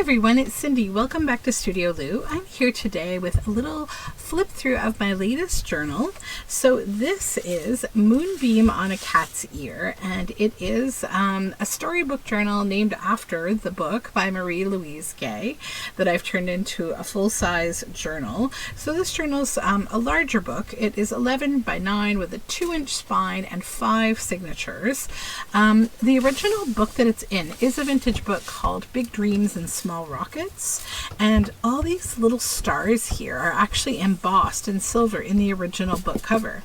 everyone, it's Cindy. Welcome back to Studioloo. I'm here today with a little flip through of my latest journal. So this is Moonbeam on a Cat's Ear, and it is a storybook journal named after the book by Marie-Louise Gay that I've turned into a full-size journal. So this journal's a larger book. It is 11 by 9 with a 2-inch spine and 5 signatures. The original book that it's in is a vintage book called Big Dreams and Small Rockets, and all these little stars here are actually embossed in silver in the original book cover.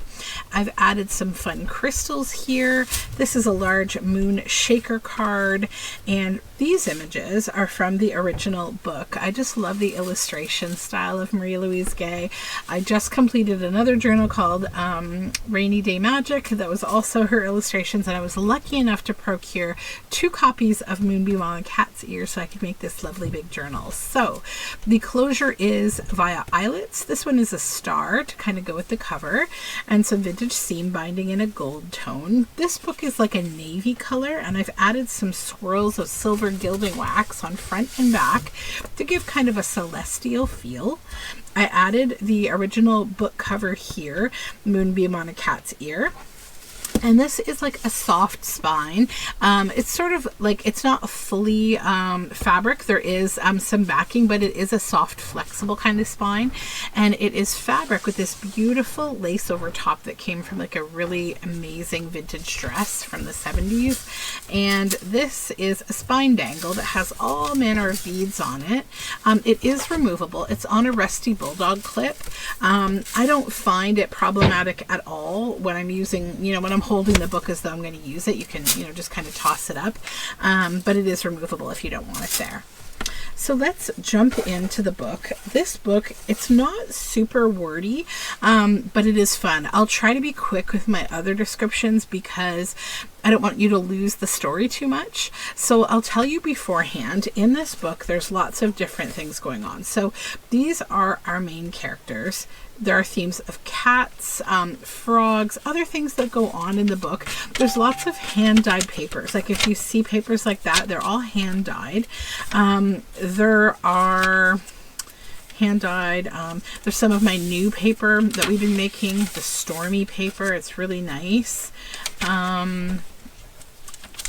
I've added some fun crystals here. This is a large moon shaker card, and these images are from the original book. I just love the illustration style of Marie-Louise Gay. I just completed another journal called Rainy Day Magic that was also her illustrations, and I was lucky enough to procure 2 copies of Moonbeam on a Cat's Ear so I could make this lovely big journal. So the closure is via eyelets. This one is a star to kind of go with the cover, and some vintage seam binding in a gold tone. This book is like a navy color, and I've added some swirls of silver gilding wax on front and back to give kind of a celestial feel. I added the original book cover here, Moonbeam on a Cat's Ear. And this is like a soft spine. It's sort of like, it's not fully fabric. There is some backing, but it is a soft, flexible kind of spine. And it is fabric with this beautiful lace over top that came from like a really amazing vintage dress from the 70s. And this is a spine dangle that has all manner of beads on it. It is removable. It's on a rusty bulldog clip. I don't find it problematic at all when I'm using, when I'm holding the book as though I'm going to use it. You can, just kind of toss it up, but it is removable if you don't want it there. So let's jump into the book. This book, it's not super wordy, but it is fun. I'll try to be quick with my other descriptions because I don't want you to lose the story too much. So I'll tell you beforehand, in this book, there's lots of different things going on. So these are our main characters. There are themes of cats, frogs, other things that go on in the book. There's lots of hand-dyed papers. Like if you see papers like that, they're all hand-dyed. There are hand-dyed. There's some of my new paper that we've been making, the Stormy paper. It's really nice.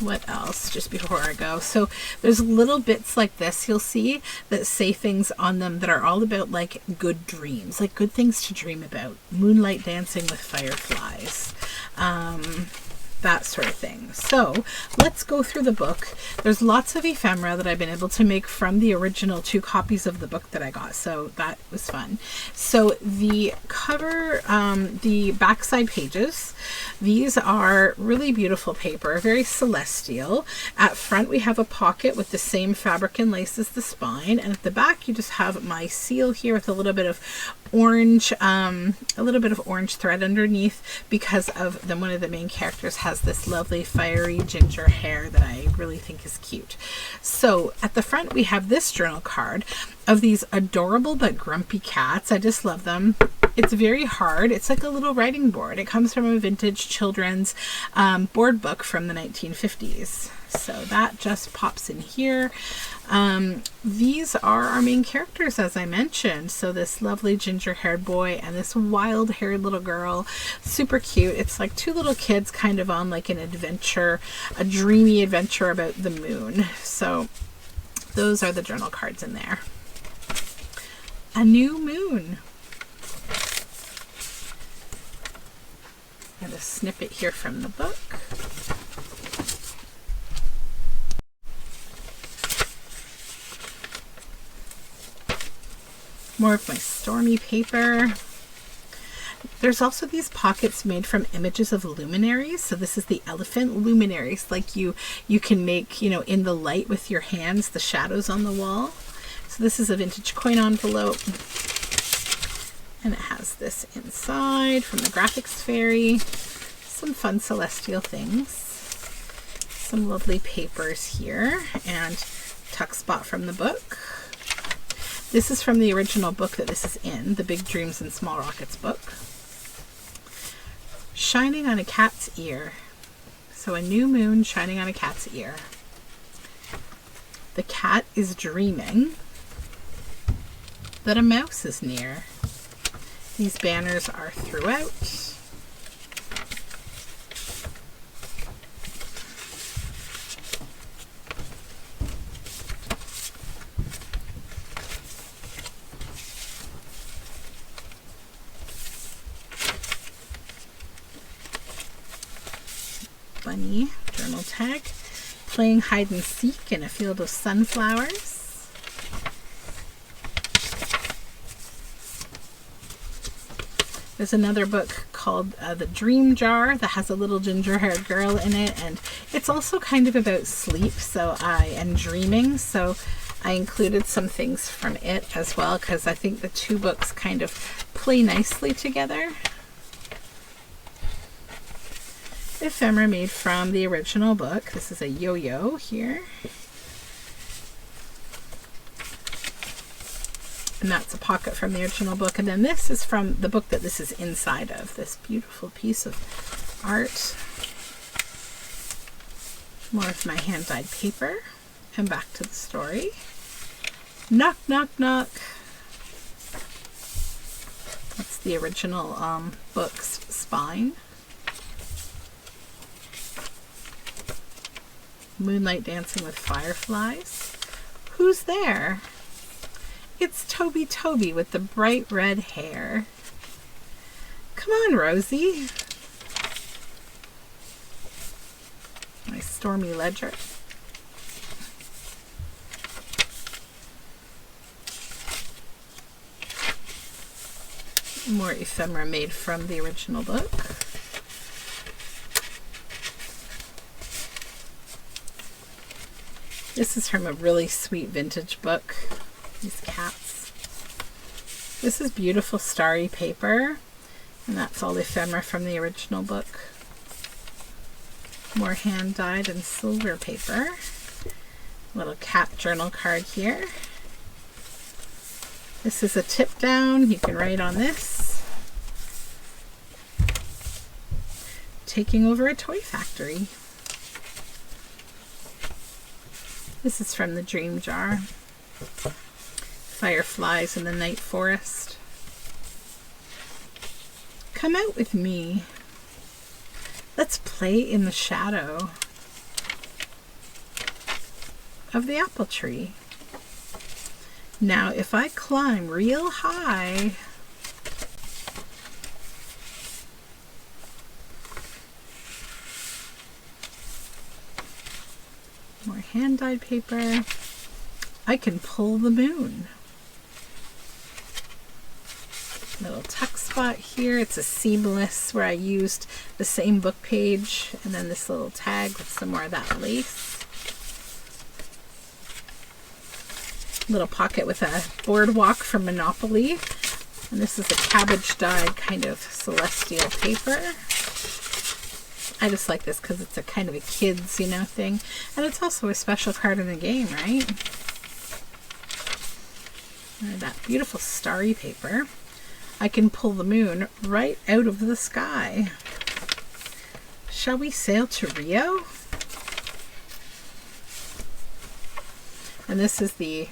What else just before I go? So there's little bits like this you'll see that say things on them that are all about like good dreams, like good things to dream about. Moonlight dancing with fireflies. That sort of thing. So let's go through the book. There's lots of ephemera that I've been able to make from the original 2 copies of the book that I got. So that was fun. So the cover, the backside pages, these are really beautiful paper, very celestial. At front we have a pocket with the same fabric and lace as the spine, and at the back you just have my seal here with a little bit of orange, orange thread underneath because of one of the main characters has this lovely fiery ginger hair that I really think is cute. So at the front we have this journal card of these adorable but grumpy cats. I just love them. It's very hard. It's like a little writing board. It comes from a vintage children's board book from the 1950s. So that just pops in here. These are our main characters, as I mentioned. So this lovely ginger-haired boy and this wild-haired little girl. Super cute. It's like 2 little kids kind of on like an adventure, a dreamy adventure about the moon. So those are the journal cards in there. A new moon. And a snippet here from the book. More of my Stormy paper. There's also these pockets made from images of luminaries. So this is the elephant luminaries, like you can make, in the light with your hands, the shadows on the wall. So this is a vintage coin envelope. And it has this inside from the Graphics Fairy. Some fun celestial things. Some lovely papers here and tuck spot from the book. This is from the original book that this is in, the Big Dreams and Small Rockets book. Shining on a Cat's Ear. So a new moon shining on a cat's ear. The cat is dreaming that a mouse is near. These banners are throughout. Bunny journal tag. Playing hide and seek in a field of sunflowers. There's another book called The Dream Jar that has a little ginger-haired girl in it, and it's also kind of about sleep and dreaming, so I included some things from it as well because I think the two books kind of play nicely together. Ephemera made from the original book. This is a yo-yo here. And that's a pocket from the original book. And then this is from the book that this is inside of. This beautiful piece of art. More of my hand-dyed paper. And back to the story. Knock, knock, knock. That's the original book's spine. Moonlight dancing with fireflies. Who's there? It's Toby with the bright red hair. Come on, Rosie. My stormy ledger. More ephemera made from the original book. This is from a really sweet vintage book. These cats. This is beautiful starry paper, and that's all ephemera from the original book. More hand-dyed and silver paper. Little cat journal card here. This is a tip down. You can write on this. Taking over a toy factory. This is from the Dream Jar. Fireflies in the night forest. Come out with me. Let's play in the shadow of the apple tree. Now, if I climb real high, more hand-dyed paper, I can pull the moon. Little tuck spot here. It's a seamless where I used the same book page and then this little tag with some more of that lace. Little pocket with a boardwalk from Monopoly. And this is a cabbage dyed kind of celestial paper. I just like this because it's a kind of a kids, thing. And it's also a special card in the game, right? And that beautiful starry paper. I can pull the moon right out of the sky. Shall we sail to Rio? And this is the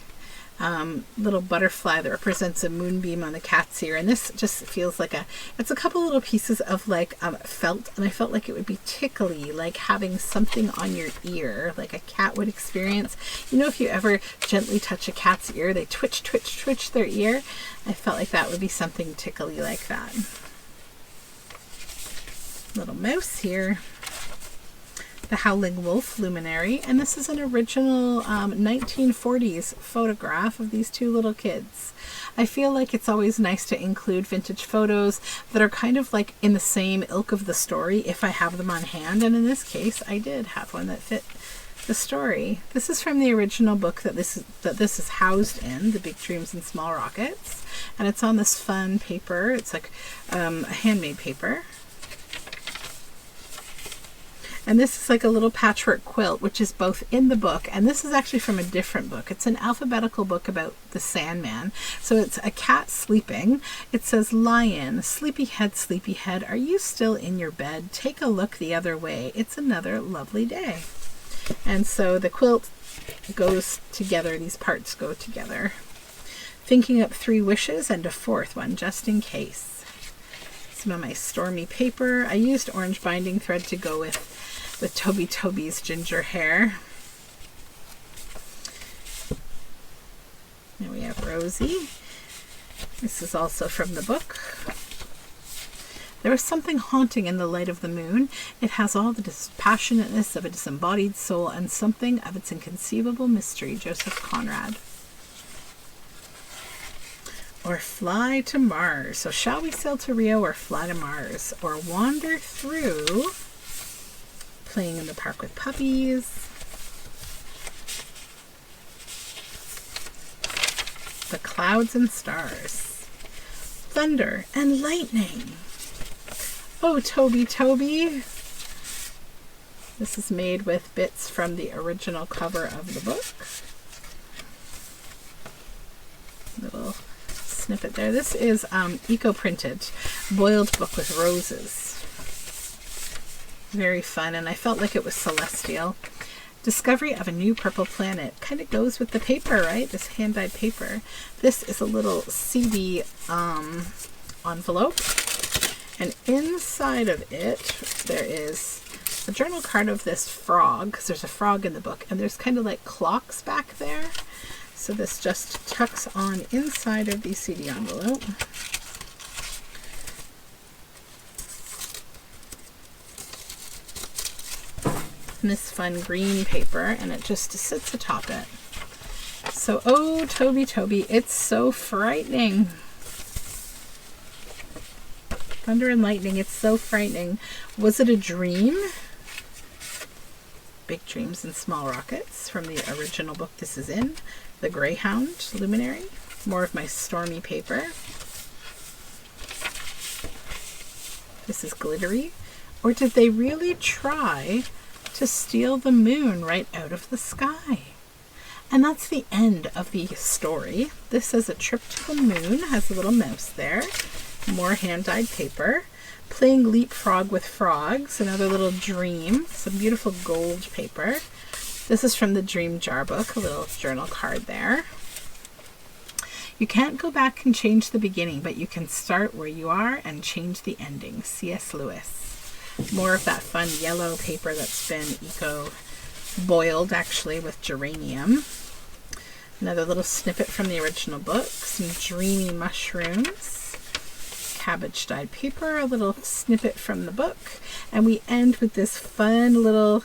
little butterfly that represents a moonbeam on the cat's ear, and this just feels like it's a couple little pieces of felt, and I felt like it would be tickly, like having something on your ear like a cat would experience. If you ever gently touch a cat's ear, they twitch their ear. I felt like that would be something tickly like that. Little mouse here. The Howling Wolf Luminary, and this is an original 1940s photograph of these two little kids. I feel like it's always nice to include vintage photos that are kind of like in the same ilk of the story if I have them on hand, and in this case I did have one that fit the story. This is from the original book that this is housed in, The Big Dreams and Small Rockets, and it's on this fun paper. It's like a handmade paper. And this is like a little patchwork quilt, which is both in the book, and this is actually from a different book. It's an alphabetical book about the Sandman. So it's a cat sleeping. It says, "Lion, sleepyhead, are you still in your bed? Take a look the other way. It's another lovely day." And so the quilt goes together, these parts go together. Thinking up 3 wishes and a 4th one, just in case. Some of my stormy paper. I used orange binding thread to go with Toby's ginger hair. And we have Rosie. This is also from the book. There is something haunting in the light of the moon. It has all the dispassionateness of a disembodied soul and something of its inconceivable mystery. Joseph Conrad. Or fly to Mars. So shall we sail to Rio or fly to Mars? Or wander through playing in the park with puppies. The clouds and stars. Thunder and lightning. Oh, Toby. This is made with bits from the original cover of the book. Little snippet there. This is eco-printed, boiled book with roses. Very fun, and I felt like it was celestial. Discovery of a new purple planet. Kind of goes with the paper, right? This hand-dyed paper. This is a little CD envelope. And inside of it, there is a journal card of this frog, because there's a frog in the book, and there's kind of like clocks back there. So this just tucks on inside of the CD envelope. And this fun green paper, and it just sits atop it. So, oh, Toby, it's so frightening. Thunder and lightning, it's so frightening. Was it a dream? Big Dreams and Small Rockets from the original book this is in. The Greyhound Luminary. More of my stormy paper. This is glittery. Or did they really try to steal the moon right out of the sky? And that's the end of the story. This says a trip to the moon, has a little mouse there. More hand-dyed paper. Playing leapfrog with frogs, another little dream. Some beautiful gold paper. This is from the Dream Jar book, a little journal card there. You can't go back and change the beginning, but you can start where you are and change the ending. C.S. Lewis. More of that fun yellow paper that's been boiled actually with geranium. Another little snippet from the original book. Some dreamy mushrooms. Cabbage dyed paper, a little snippet from the book, and we end with this fun little,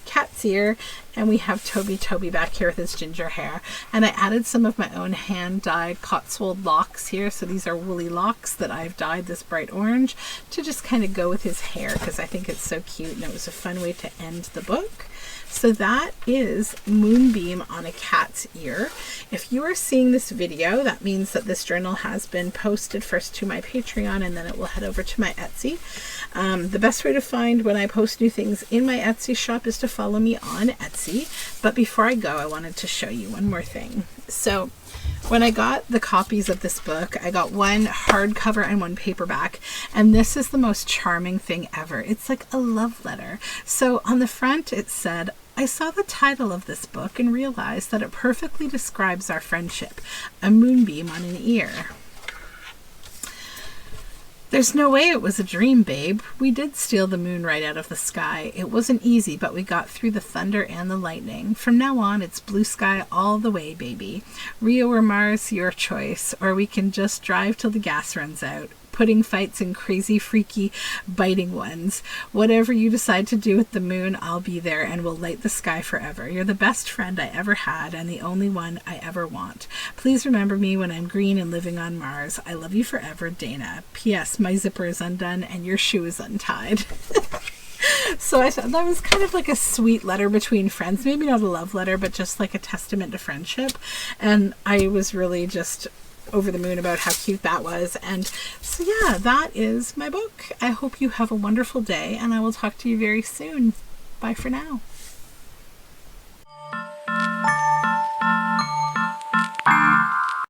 cat's ear, and we have Toby back here with his ginger hair, and I added some of my own hand dyed Cotswold locks here, so these are woolly locks that I've dyed this bright orange to just kind of go with his hair because I think it's so cute, and it was a fun way to end the book. So that is Moonbeam on a cat's ear. If you are seeing this video, that means that this journal has been posted first to my Patreon and then it will head over to my Etsy. The best way to find when I post new things in my Etsy shop is to follow me on Etsy. But before I go, I wanted to show you one more thing. So when I got the copies of this book, I got one hardcover and one paperback, and this is the most charming thing ever. It's like a love letter. So on the front it said, I saw the title of this book and realized that it perfectly describes our friendship, a moonbeam on an ear. There's no way it was a dream, babe. We did steal the moon right out of the sky. It wasn't easy, but we got through the thunder and the lightning. From now on, it's blue sky all the way, baby. Rio or Mars, your choice. Or we can just drive till the gas runs out. Pudding fights and crazy, freaky, biting ones. Whatever you decide to do with the moon, I'll be there and we'll light the sky forever. You're the best friend I ever had and the only one I ever want. Please remember me when I'm green and living on Mars. I love you forever, Dana. P.S. My zipper is undone and your shoe is untied. So I thought that was kind of like a sweet letter between friends. Maybe not a love letter, but just like a testament to friendship. And I was really just over the moon about how cute that was. And so yeah, that is my book. I hope you have a wonderful day and I will talk to you very soon. Bye for now.